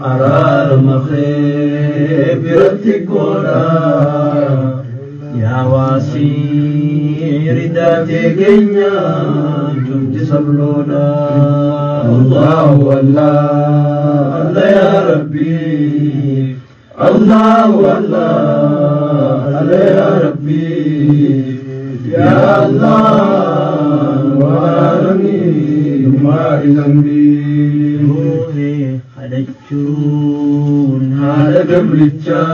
أرار مخيب يرتقونا يا واسير ذاتي كنيا جمت صبرونا الله الله الله يا ربي الله الله الله يا ربي يا الله وارني ما ذنبي روحي هدجون هذا قبلتشا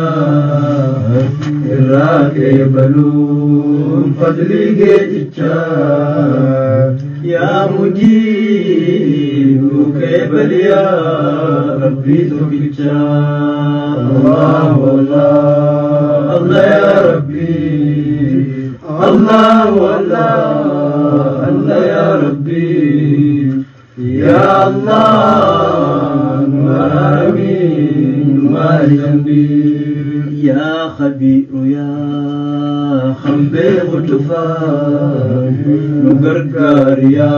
الراكي بلون فضلي جيتشا يا مجيب كيبل يا ربي تبتشا الله الله الله يا ربي الله الله الله يا ربي يا الله نورامي ما ذنبي يا خبير يا خبير غتفان نقرقر يا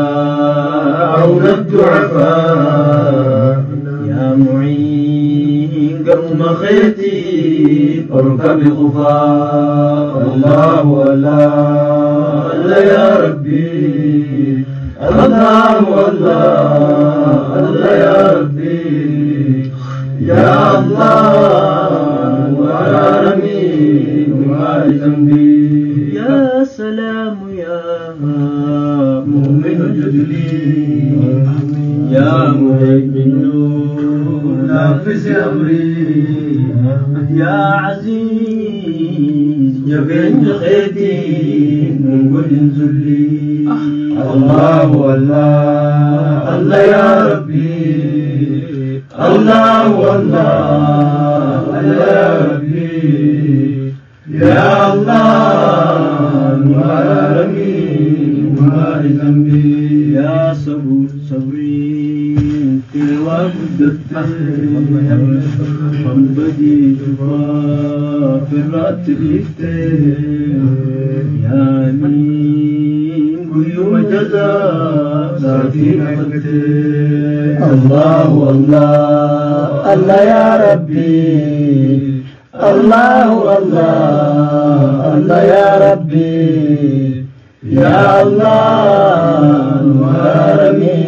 عون الضعفاء يا معين قرم خيتي اركب غفاء الله الله الله يا ربي الله الله الله يا ربي يا الله وعلى وما ذنبي يا سلام يا مؤمن جدلي يا مهيمن نافس أمري يا عزيز جبين خيتي منقل ذلي الله الله الله يا ربي الله الله الله يا ربي يا الله نورامي ما ذنبي يا صبور صبري تلوى قدرتي من بدي تفا في الرات يا مين قيوم جزاء ذاتي نفتي الله الله الله يا ربي الله الله الله يا ربي يا الله نورامي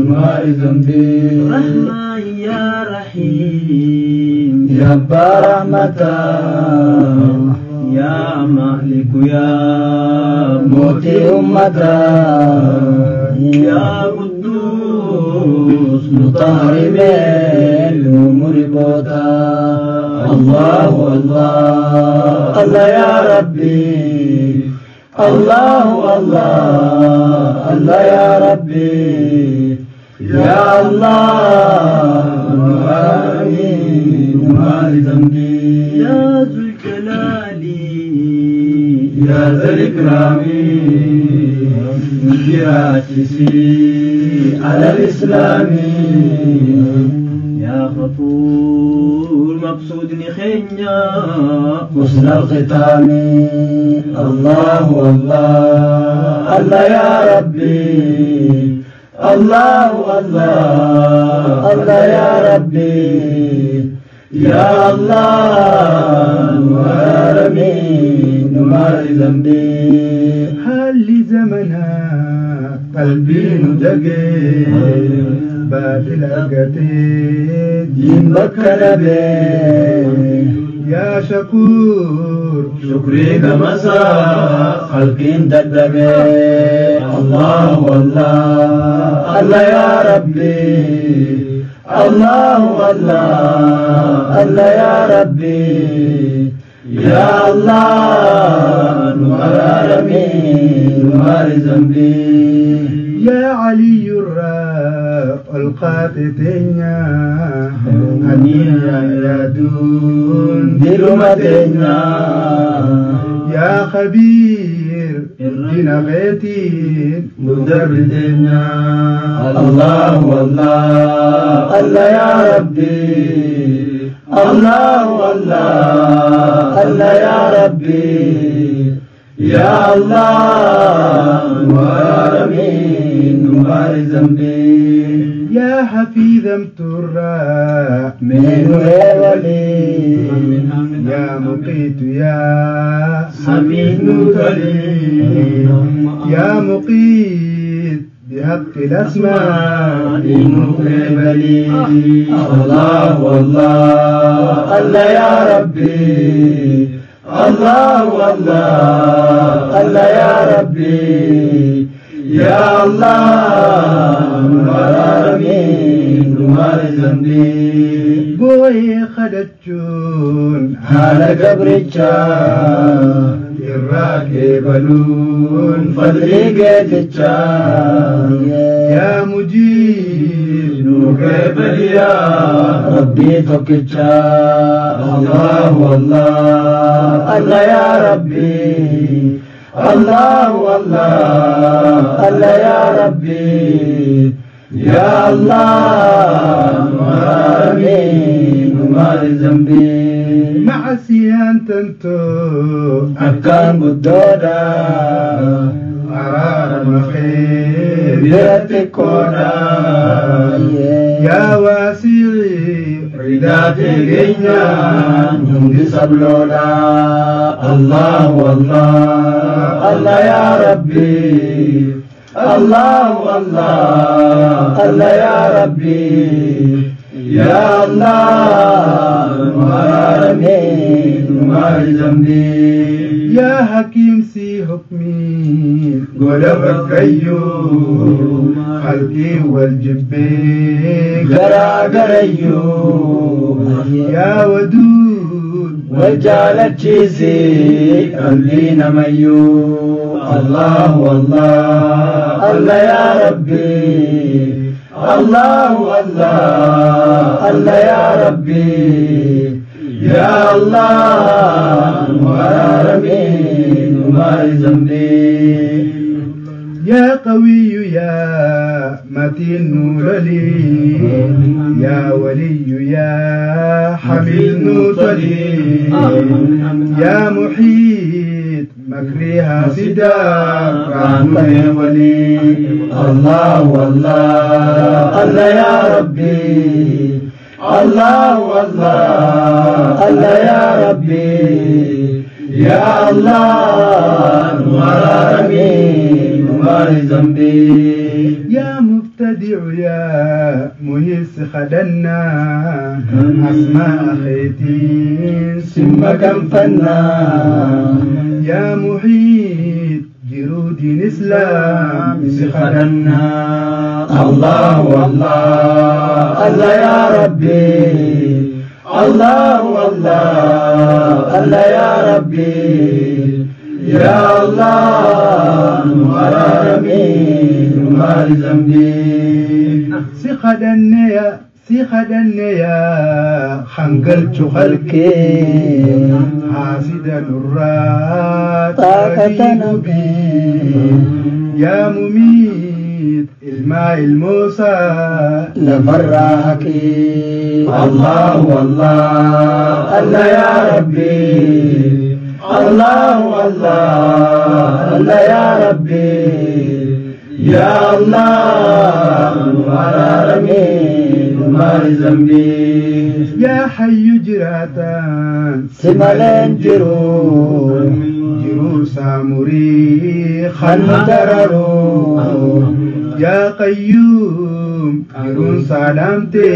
ما ذنبي رحمن يا رحيم يا برحمتا يا مالك يا موتي أمتا يا قدوس مطهر من الأمور بوتا الله الله الله يا ربي الله الله الله يا ربي يا الله آمين ما ذنبي يا ذو الجلال يا ذا الإكرام جراتي على الإسلام يا خطور مقصود نخنيا حسن الختام الله الله الله يا ربي الله الله الله يا ربي يا الله وارمين ما ذنبي هل زمنها قلبي ندقي باطل أقتي دين بكربي يا شكور شكري كمسا خلقين تدبي الله الله الله يا ربي الله الله الله يا ربي يا الله نورامين ما ذنبي يا علي الراء القاطتين هنيا يا دون دلمتين يا خبير الرنا بيتي مدبرتين الله الله الله يا ربي الله الله الله يا ربي يا الله وارمين ما ذنبي يا حفيظا ترى من ولي يا مقيت يا حميد كريم يا مقيت بحق الأسماء المقبلي الله والله الله يا ربي الله والله الله يا ربي يا الله العالمين والذنبي بوي خدتشون على قبرتشا الراكبلون فضلي قدتشا يا مجيب قبل يا ربي توكتشا الله والله الله يا ربي الله والله الله يا ربي يا الله آمين وما ذنبي معسيان تنتو أكان بدودا عرار مخير بيتكونا يا واسعي رداتي جنيا نمدي سبلونا الله والله الله يا ربي الله والله الله يا ربي يا الله العالمين وما ذنبي يا حكيم سي حكمي قلب الكيو خلقي والجبي غراغريو يا ودود وجالت جيزي أملينا ميو الله والله الله يا ربي الله والله الله يا ربي يا الله العالمين وما ذنبي يا قوي يا متين نور لي يا ولي يا حميد نور لي يا محيط مكرها سداك رحمة ولي الله والله الله يا ربي الله والله الله يا ربي يا الله العالمين وما ذنبي يا مبتدع يا مهيس خدنا أسماء خيتين سمك فنا يا محيط جرود الإسلام سخدنا الله والله الله يا ربي الله والله الله يا ربي يا الله العالمين وما ذنبي سخدن يا خنقل خلقي حاسد الرات يا مميت الماء الموسى لفراك الله والله الله يا ربي الله والله الله يا ربي يا الله العالمين وما ذنبي يا حي جراتا سمالين جرو سامري خنجررو يا قيوم جرون سلامتي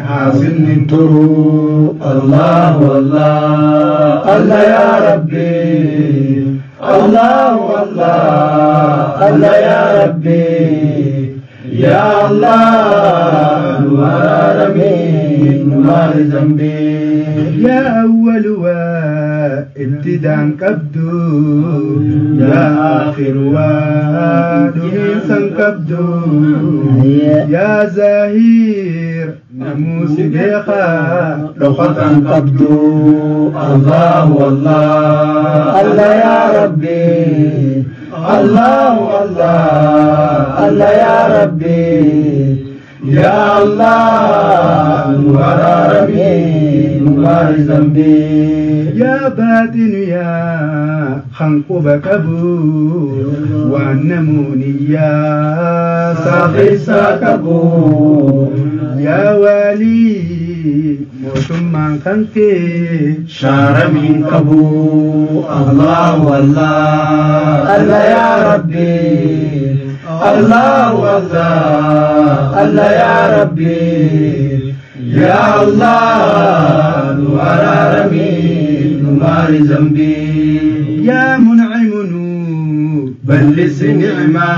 حاصل ننترو الله والله الله يا ربي الله والله الله يا ربي يا الله العالمين وما ذنبي يا أول وابتداء كبدو يا آخر ودنيسا كبدو يا زاهير نموس بيخا لخطا كبدو الله والله الله يا ربي الله والله الله يا ربي يا الله ورارمي نمار ذنبي يا باطن يا خنق بكبو والنموني يا صافي ساكبو يا والي موسم كنك شار من كبو الله والله الله يا ربي الله والله الله يا ربي يا الله ورارمي نمار ذنبي يا منعم بلس نعمة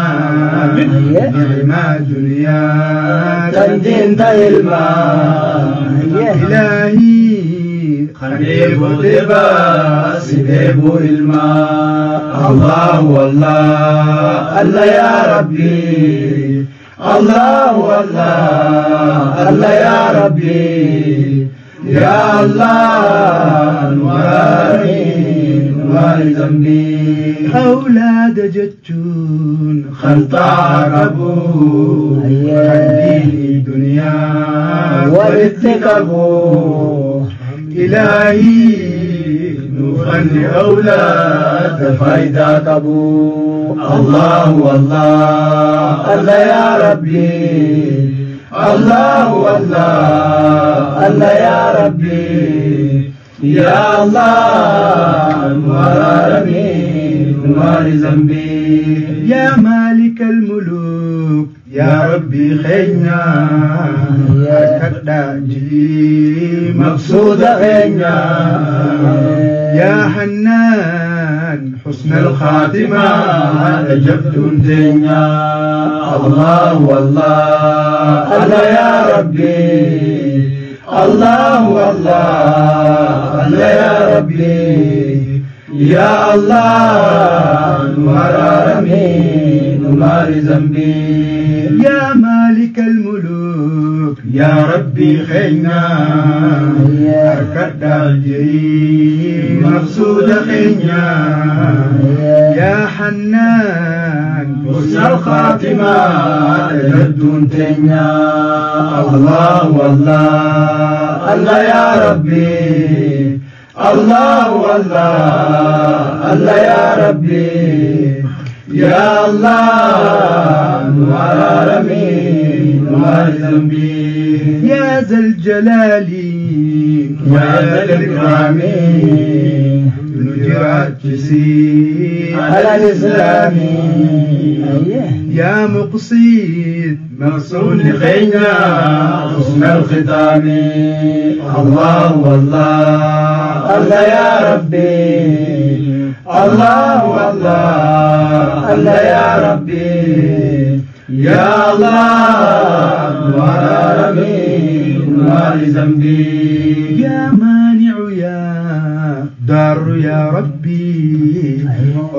نعمة دنيا تندين تلما إلهي خليب دبا سيديب الماء الله والله الله يا ربي الله والله الله يا ربي يا الله نواري ذنبي أولاد جتون خلط عقبو خليني دنيا وارتكبوا إلهي نفن أولاد فايدة كبو الله والله الله يا ربي الله والله الله يا ربي يا الله نوارمي نوار ذنبي يا مالك الملوك يا ربي خينا كداجي مقصود خينا يا حنان حسن الخاتمة جبت الدنيا الله والله الله يا ربي الله والله الله يا ربي يا الله نوارمي نمار ذنبي يا مالك الملوك يا ربي خينا كداجي مقصود خينا يا حنان حسن الخاتمة جد تنيا الله والله الله يا ربي الله والله الله يا ربي يا الله نوارمي نوار ذنبي يا ذا الجلال يا ذا الإكرام نجرات جسيم على الإسلام يا مقصيد مقصود لخينا حسن الختام الله والله الله يا ربي الله والله الله يا ربي يا الله ورامي نوار ذنبي يا مانع يا دار يا ربي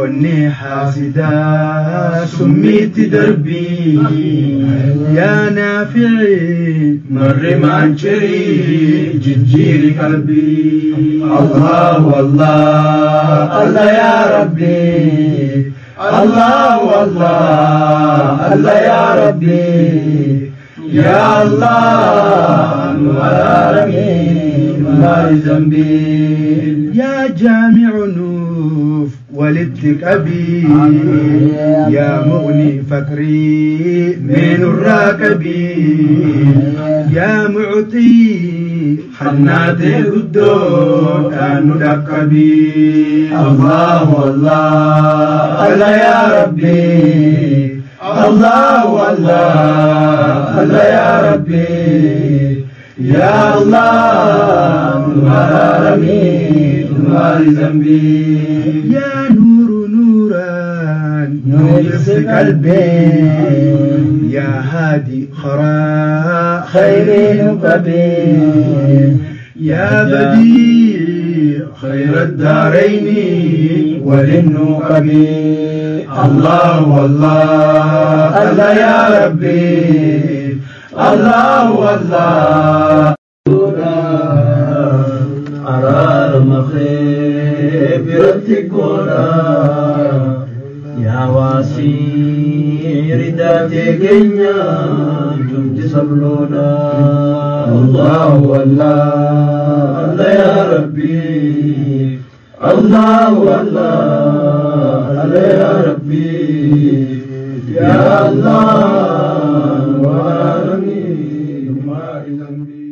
أني حاسدا سميت دربي يا نافعي مر مانشري جنجير قلبي الله والله الله يا ربي الله والله الله يا ربي يا الله نوارمي نوار ذنبي يا جامع نوف ولدتك أبي يا مغني فكري من الراكبي يا معطي حنات الدور كانوا دكبي الله والله الله يا ربي الله والله الله يا ربي يا الله نوارمي نوار ذنبي يا نور نوران نور في قلبي يا هادي خراء خير نقبي يا بديع خير الدارين وللنقب الله والله الله يا ربي الله والله أرار مخيب يرتقونا يا واسير ذاتي كنيا تسبلونا الله الله الله يا ربي الله الله الله يا ربي يا الله وعلمي ما ذنبي